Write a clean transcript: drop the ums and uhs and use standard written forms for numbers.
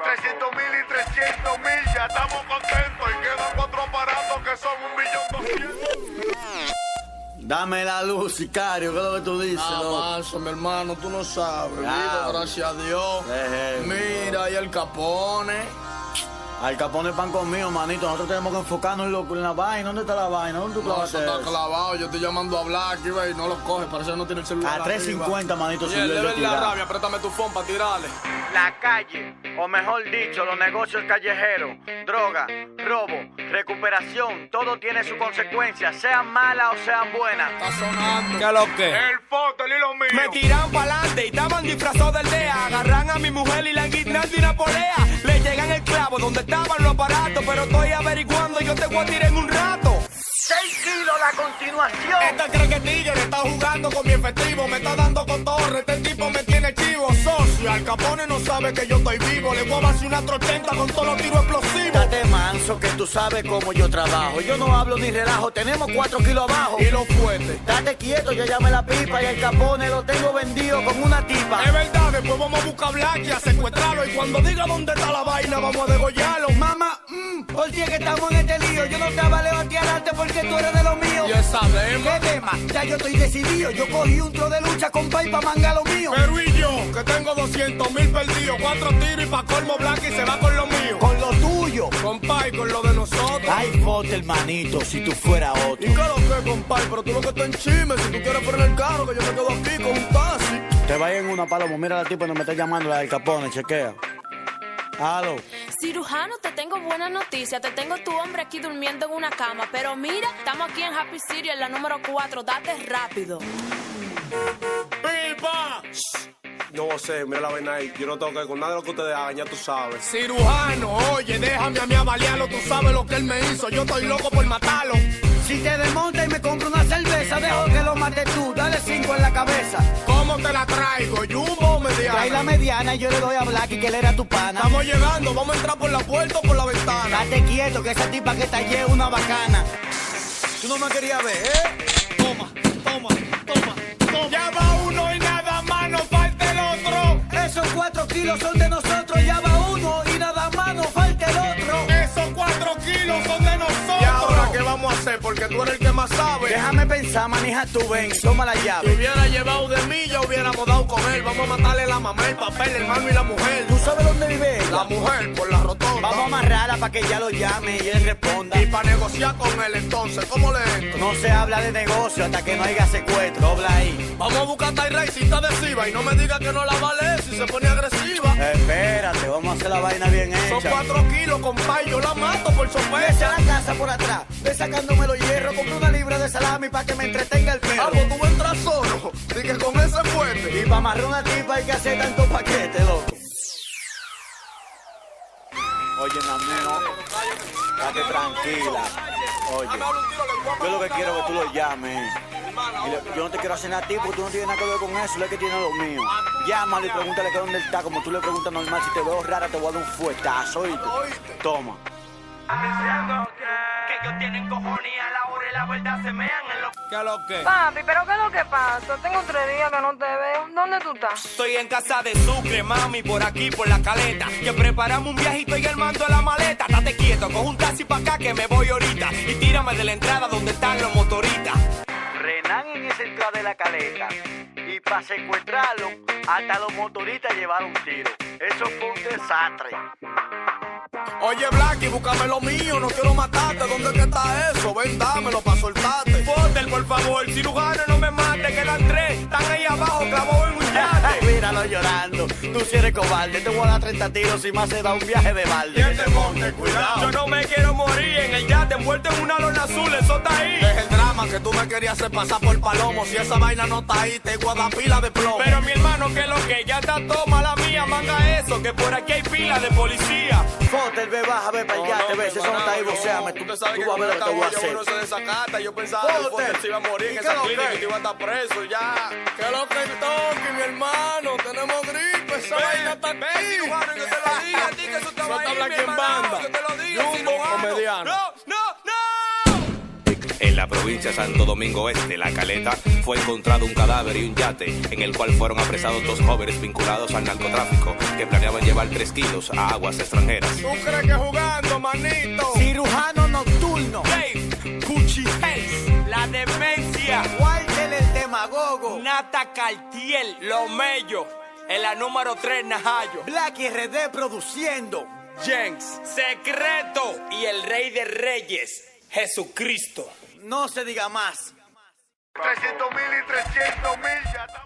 300,000 y 300,000, ya estamos contentos y quedan 4 aparatos que son 1.200.000. Dame la luz, sicario, ¿qué es lo que tú dices? Manso, mi hermano, tú no sabes. Vivo, gracias a Dios. Mira, ahí el Capone. Al Capone pan conmigo, manito. Nosotros tenemos que enfocarnos en la vaina. ¿Dónde está la vaina? ¿Dónde tú No, clavaste eso está eso? clavado. Yo estoy llamando a Black y no lo coge. Parece que no tiene el celular. A 3.50, manito, Y subió él el debe de la tirar. rabia. Préstame tu phone para tirarle. La calle, o mejor dicho, los negocios callejeros, droga, robo, recuperación, todo tiene su consecuencia, sean malas o sean buenas. Está sonando. ¿Qué es lo que? El foto, el hilo mío. Me tiran pa'lante y estaban disfrazados del DEA. Agarran a mi mujer y la guindan de una polea. Le llegan el clavo donde estaban los aparatos. Pero estoy averiguando y yo te voy a tirar en un rato. 6 kilos la continuación. Esta cree que Tigre está jugando con mi efectivo. Me está dando cotorre, este tipo me tiene chivo. Socio, Al Capone no sabe que yo estoy vivo. Le voy a vaciar una 380 con todos los tiros explosivos. Date manso que tú sabes cómo yo trabajo. Yo no hablo ni relajo, tenemos 4 kilos abajo. Y los fuertes. Date quieto, ya llamé la pipa y el Capone lo tengo vendido con una tipa. Es verdad, después vamos a buscar Black y a secuestrarlo. Y cuando diga dónde está la vaina, vamos a degollarlo. Mamá, por si es que estamos en este lío. Yo no te avaleo a ti adelante porque tú eres de los míos. Y esa dema. ¿Qué tema? Ya yo estoy decidido. Yo cogí un tro de lucha con pay pa' manga lo mío. Pero y yo, que tengo 200,000 perdidos. 4 tiros y pa' colmo Black y se va con lo mío. Con lo tuyo. Compay, con lo de nosotros. Ay, fote hermanito, si tú fueras ¿Y otro. qué es lo que, compay? Pero tú lo que estás en chisme. Si tú quieres frenar el carro, que yo me quedo aquí con un taxi. Te vaya en una palomo, mira la tipa, no me está llamando la del Capone, chequea. Aló. Cirujano, te tengo buena noticia. Te tengo tu hombre aquí durmiendo en una cama. Pero mira, estamos aquí en Happy City en la número 4. Date rápido. ¡Pipa! No sé, mira la vaina ahí. Yo no tengo que ver con nada de lo que ustedes hagan, ya tú sabes. Cirujano, oye, déjame a mí avaliarlo. Tú sabes lo que él me hizo. Yo estoy loco por matarlo. Si te desmonta y me compro una cerveza, dejo que lo mates tú, dale 5 en la cabeza. ¿Cómo te la traigo? ¿Jumbo o mediana? Trae la mediana y yo le doy a Black y que él era tu pana. Estamos llegando, vamos a entrar por la puerta o por la ventana. Date quieto, que esa tipa que está allí es una bacana. Tú no me querías ver, ¿eh? Toma. Ya va uno y nada más, no falta el otro. Esos 4 kilos son de nosotros, ya va uno y nada más, no falta el otro. Esos 4 kilos son de nosotros. ¿Y ahora qué vamos a hacer? Porque tú eres el que más sabe. Déjame pensar, manija tú, ven, toma la Si llave. hubiera llevado de mí, ya hubiéramos dado con él. Vamos a matarle la mamá, el papel, el hermano y la mujer. ¿Tú sabes dónde vive ella? La mujer por la rotonda. Vamos a amarrarla para que ella lo llame y él responda. Y para negociar con él, entonces, ¿cómo le entro? No se habla de negocio hasta que no haya secuestro, dobla ahí. Vamos a buscar a Tyray si está adhesiva y no me diga que no la vale si se pone agresiva. Espérate, vamos a hacer la vaina bien Son hecha. 4 kilos, compay, yo la mato por Vete a sospecha. la casa por atrás, ve sacándome los hierros, compré una libra de salami para que me entretenga el perro. Ah, pues tú entras solo, dije con ese fuerte. Y para amarrar una tipa hay que hacer tantos paquetes, loco. Oye, mi amigo, estate tranquila. Oye, yo lo que quiero es que tú lo llames. Yo no te quiero hacer nada a ti porque tú no tienes nada que ver con eso, él es que tiene lo mío. Llámale y pregúntale que dónde él está, como tú le preguntas normal. Si te veo rara, te voy a dar un fuetazo, ¿oíste? Toma. Que ellos tienen cojones y a la hora y la verdad se mean en los... ¿Qué es lo que? Papi, ¿pero qué es lo que pasa? Tengo 3 días que no te veo. ¿Dónde tú estás? Estoy en casa de Sucre, mami, por aquí, por la caleta. Que preparamos un viajito y el mando de la maleta. Date quieto, coge un taxi pa' acá que me voy ahorita. Y tírame de la entrada donde están los motoristas. Renan en esa entrada de la caleta. Y para secuestrarlo, hasta los motoristas llevaron tiro. Eso fue un desastre. Oye, Blacky, búscame lo mío, no quiero matarte. ¿Dónde que está eso? Ven, dámelo pa' soltarte. Potter, por favor, cirujano, no me mate. Quedan 3, están ahí abajo, clavados en un yate. Míralo llorando. Tú si eres cobarde, te voy a dar 30 tiros y más se da un viaje de Y balde. el demonte, cuidado. Yo no me quiero morir en el yate, envuelto en una lona azul, eso está ahí. Deja el drama que tú me querías hacer pasar por palomo. Si esa vaina no está ahí, te voy a dar pila de plomo. Pero mi hermano, que lo que ya está toma la mía, manga eso, que por aquí hay pila de policía. Fotel, ve, baja, ve para allá, te ves. Eso no está ahí, voceame. Tú vas a ver lo que te voy a hacer. Uno se desacata. Yo pensaba que el Fotel. Fotel se iba a morir en ¿Y esa qué lo clínica que? y te iba a estar preso ya. ¿Qué es lo que toque, mi hermano? Tenemos gripe, esa vaina está aquí. Cirujano, que te lo diga a ti, que eso estaba Suelta ahí, Black mi en hermano, banda. que te lo diga, Jumbo cirujano. o mediano. No. En la provincia provincia de Santo Domingo Este, La Caleta, fue encontrado un cadáver y un yate en el cual fueron apresados 2 jóvenes vinculados al narcotráfico que planeaban llevar 3 kilos a aguas extranjeras. ¿Tú crees que jugando, manito? Cirujano nocturno. Dave, Gucci Haze, la demencia. Walter el demagogo. Nata Cartier, Lo Mello. En la número 3, Najayo. Black RD produciendo. Jenks, Secreto y el Rey de Reyes, Jesucristo. No se diga más. 300.000 y 300.000 ya estamos.